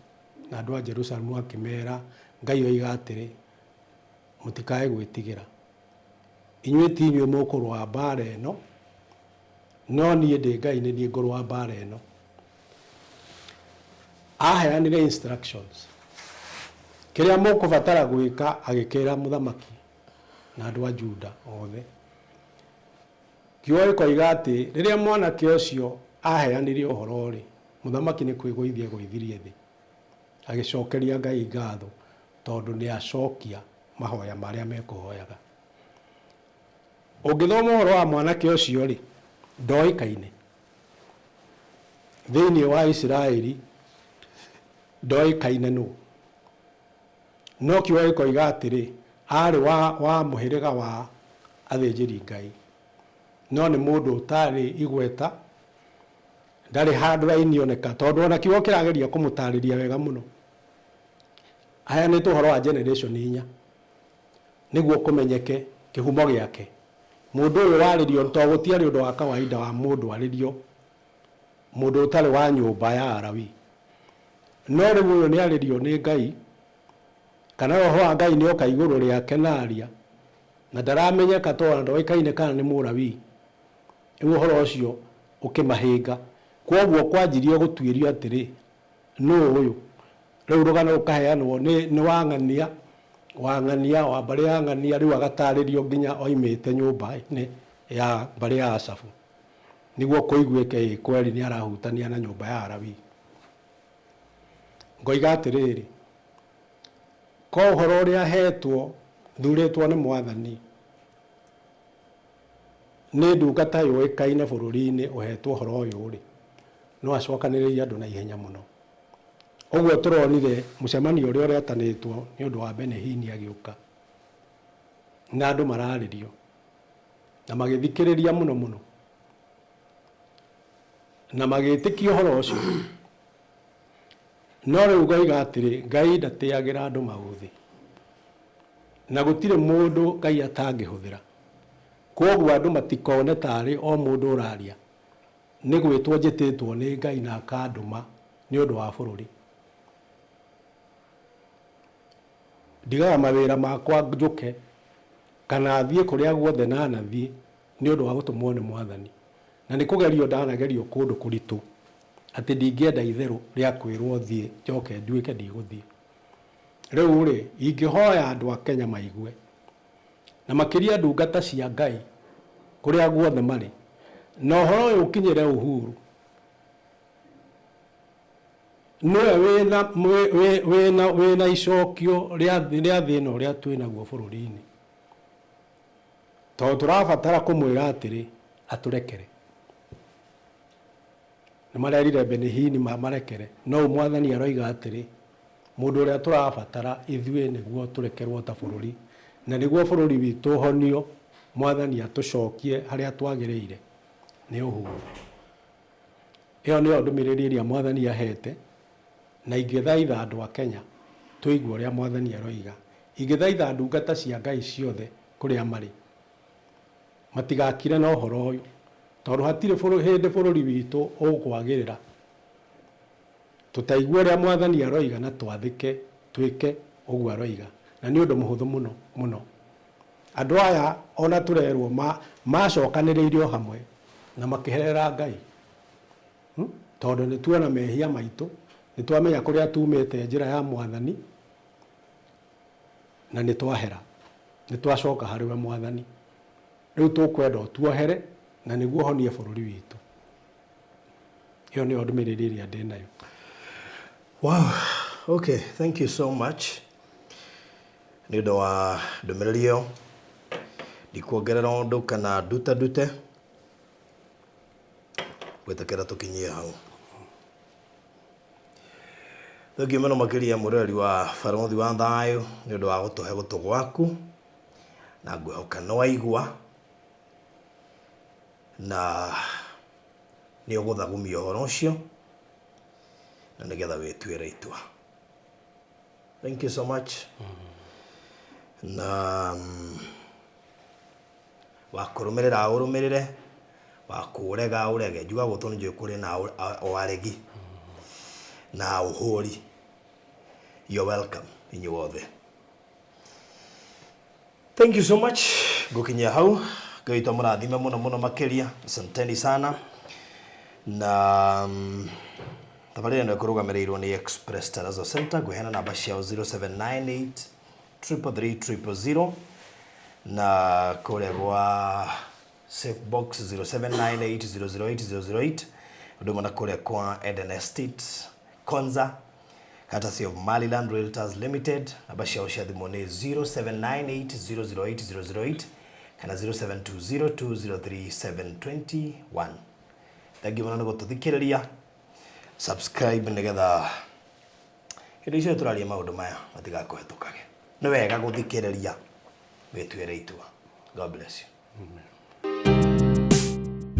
na andũ a Jerusalemu akĩmera, Ngai oiga atĩrĩ, mũtikae gwĩtigĩra, inyuĩ ti inyuĩ mũkũrũa mbara ĩno, no niĩ ndĩ Ngai nĩ niĩ ngũrũa mbara ĩno. Aheanire instructions kĩrĩa mũkũbatara gwĩka, agĩkĩra mũthamaki na andũ a Juda othe. Kiugo gĩkoiga atĩ rĩrĩa mwanake ũcio aheanire ũhoro rĩ, mũthamaki nĩ kwĩgũithia gũithirie thĩ, agĩcokeria Ngai ngatho tondũ nĩ acokia mahoya marĩa mekũhoyaga. Ũngĩthoma ũhoro wa mwanake ũcio rĩ, ndoĩkaine thĩinĩ wa Isiraeli, ndoĩkaine nũ, no kiugo gĩkoiga atĩrĩ arĩ wa mũhĩrĩga wa athĩnjĩri Ngai, no nĩ mũndũ ũtarĩ igweta, ndarĩ handũ ainioneka, tondũ ona kiugo kĩrageria kũmũtarĩria wega mũno. Aheanĩtwo ũhoro wa generation 4 nĩguo kũmenyeke kĩhumo gĩake. Mũndũ ũyũ warĩrio tondũ gũtiarĩ ũndũ wa kawaida wa mũndũ arĩrio mũndũ ũtarĩ wa nyũmba ya Arawi, no rĩu ũyũ nĩ arĩrio nĩ Ngai, kana roho wa Ngai nĩ oka igũrũ rĩake na aria, na ndaramenyeka tondũ ndoĩkaine kana nĩ Mũlawi. Rĩu ũhoro ũcio ũkĩmahĩnga, kwoguo kwanjirie gũtuĩrio atĩrĩ, nũ ũyũ? Rĩu rũgano rũkaheanwo nĩ Wang'ania wa mbarĩ ya Ng'ania, rĩu agatarĩrio nginya oimĩte nyũmba-inĩ ya mbarĩ ya Asafu, nĩguo kũiguĩke kweri nĩ arahutania na nyũmba ya Arawi. Ngoiga atĩrĩrĩ, ko ũhoro ũrĩa ahetwo thurĩtwo nĩ Mwathani, nĩ ndungata yũĩkaine bũrũri-inĩ ũhetwo ũhoro ũyũ rĩ, no acokanĩrĩrie andũ na ihenya mũno. Ũguo tũronire mũcemanio ũrĩa ũretanĩtwo nĩ ũndũ wa Benihini agĩũka, na andũ mararĩrio na magĩthikĩrĩria mũno mũno, na magĩtĩkia ũhoro ũcio. No rĩu ngoiga atĩrĩ, Ngai ndatĩagĩra andũ maũthĩ, na gũtirĩ mũndũ Ngai atangĩhũthĩra. Kwoguo andũ matikone tarĩ o mũndũ ũraria, nĩ gwĩtwo njĩtĩtwo nĩ Ngai na akandũma nĩ ũndũ wa bũrũri. Ndigaga mawĩra makwa njũke kana thiĩ kũrĩa guothe nanathiĩ nĩ ũndũ wa gũtũmwo nĩ Mwathani, na nĩ kũgerio ndanagerio kũndũ kũritũ, atĩ ndingĩenda itherũ rĩa kwĩrwo thiĩ njoke nduĩke ndigũthiĩ. Rĩu rĩ, ingĩhoya andũ a Kenya maigue, na makĩria ndungata cia Ngai kũrĩa guothe marĩ, na ũhoro ũyũ ũkinyĩre Uhuru, nĩwe wĩna icokio rĩa thĩna ũrĩa twĩnaguo bũrũri-inĩ, tondũ tũrabatara kũmwĩra atĩrĩ atũrekere. Nĩ marerire Benihini marekere, no Mwathani aroiga atĩrĩ, mũndũ ũrĩa tũrabatara ithuĩ nĩguo tũrekerwo ta bũrũri, na nĩguo bũrũri witũ ũhonio, Mwathani atũcokie harĩa twagĩrĩire, nĩ Uhuru. Ĩyo nĩyo ndũmĩrĩri ĩrĩa Mwathani ahete, na ingĩthaitha andũ a Kenya tũigue ũrĩa Mwathani aroiga. Ingĩthaitha ndungata cia Ngai ciothe kũrĩa marĩ, matigakire na ũhoro ũyũ, tondũ hatirĩ hĩndĩ bũrũri witũ ũkwagĩrĩra tũtaigua ũrĩa Mwathani aroiga na twathĩke twĩke ũguo aroiga, na nĩ ũndũ mũhũthũ mũno mũno. Andũ aya ona tũrerwo macokanĩrĩire o hamwe na makĩherera Ngai, tondũ nĩ tuona mehia maitũ, nĩ twamenya kũrĩa tumĩte njĩra ya Mwathani, na nĩ twahera, nĩ twacoka harĩ we Mwathani. Rĩu tũkwenda ũtuohere na nĩguo honie bũrũri witũ. Ĩyo nĩyo ndũmĩrĩri ĩrĩa ndĩ nayo. Wow, okay, thank you so much. Nĩ ũndũ wa ndũmĩrĩri ĩyo, ndikuongerera ũndũ kana ndute gwĩtĩkĩra tũkinyie hau. Thengio mũno makĩria mũrori wa Barothi wa Thayũ nĩ ũndũ wa gũtũhe gũtũ gwaku, na ngwĩhoka nĩ waigua na ni uguthagumia horo ucio na nigetha wituire itua. Thank you so much. Na wakurumirira urumirire, wakurega urege, njuga gutu ni kuri na oaregi na uhuri. You're welcome in your other. Thank you so much. Gukinya hau gaita murathime muno makiria. Asanteni sana. Na tafadhali ndio kurugamirĩirwo ni Express Terazo Center, guhena namba ciao 0798 333 000 na kule kwa safe box 0798 008 008. Ndio na kule kwa Eden Estate Konza courtesy of Maliland Realtors Limited. Namba ciao cia thimũ ni 0798 008 008 kana 0720 203 721. Thank you muno gututhikiriria. Subscribe nigetha hindi icio turaria maundu maya matigakuhetukage. Ni wega guthikiriria wituire itua. God bless you.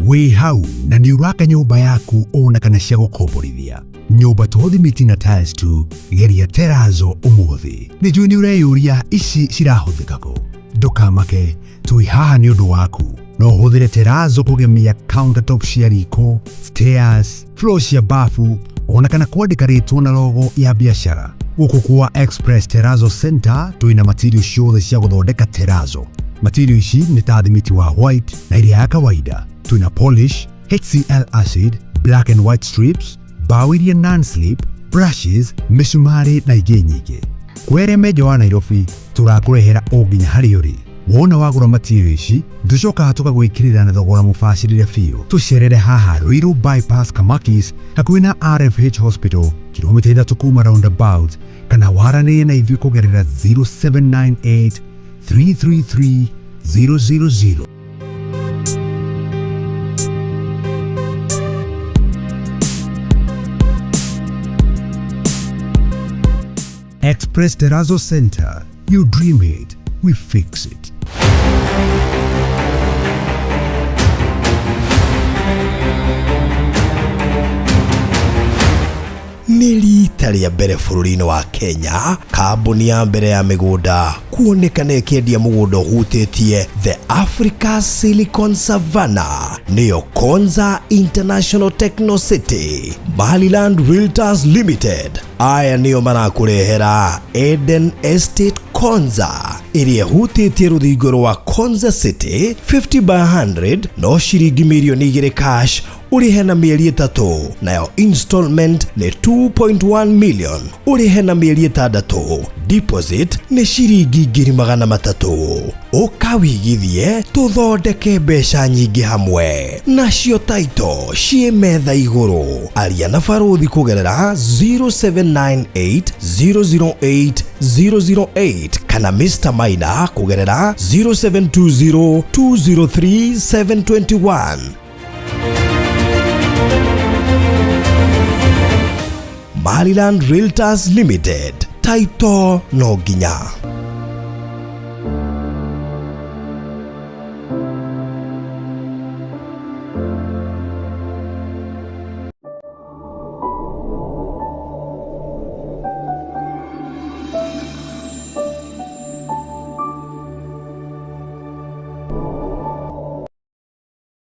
Wĩ hau na nĩ ũraka nyũmba yaku ona kana cia gũkomborithia. Nyũmba to thimiti na tiles tu, geria Terazo ũmũthĩ. Nĩ njũĩ nĩ ũreyũria ici cirahũthĩka kũ. Ndũkamake, tũĩ haha nĩ ũndũ waku. No ũhũthĩre Terazo kũgemia countertop cia riko, stairs, floor cia bafu, ona kana kwandĩka rĩtwa na logo ya biashara. Gũkũ kwa Express Terazo Center twĩna material ciothe cia gũthondeka Terazo. Material ici nĩ ta thimiti wa white na iria ya kawaida. Twĩna polish, HCl acid, black and white strips, mbao iria non-slip, brushes, mĩcumarĩ na ingĩ nyingĩ. Kwere meja wa Nairobi tũrakũrehera o nginya harĩa ũrĩ. Wona wagũra material ici, tũcokaga tũgagwĩkĩrĩra na thogora mũbacĩrĩre biũ. Tũcerere haha Ruiru bypass Kamakis hakuhĩ na RFH Hospital, kilomita 3 kuma roundabout, kana waranĩrie na ithuĩ kũgerera 0798 333 000. Express Terazo Center. You dream it, we fix it. Nĩ rita rĩa mbere bũrũri-inĩ wa Kenya kambuni ya mbere ya mĩgũnda kuonekana ĩkĩendia mũgũnda ũhutĩtie the Africa Silicon Savannah, nĩyo Konza International Techno City. Maliland Realtors Limited aya nĩo marakũrehera Eden Estate Konza ĩrĩa ĩhutĩtie rũthingo rwa Konza City 50 by 100 no ciringi mirioni 2 cash urihe na mieri 3, nayo installment ni 2.1 million urihe na mieri 6. Deposit ni ciringi 300,000. Ukawigithie tuthondeke mbeca nyingi hamwe. Nacio title cie metha iguru. Aria na baruthi kugerera 0798 008 008 kana Mr. Maina kugerera 0720 203 721. Maliland Realtors Limited, title no ginya.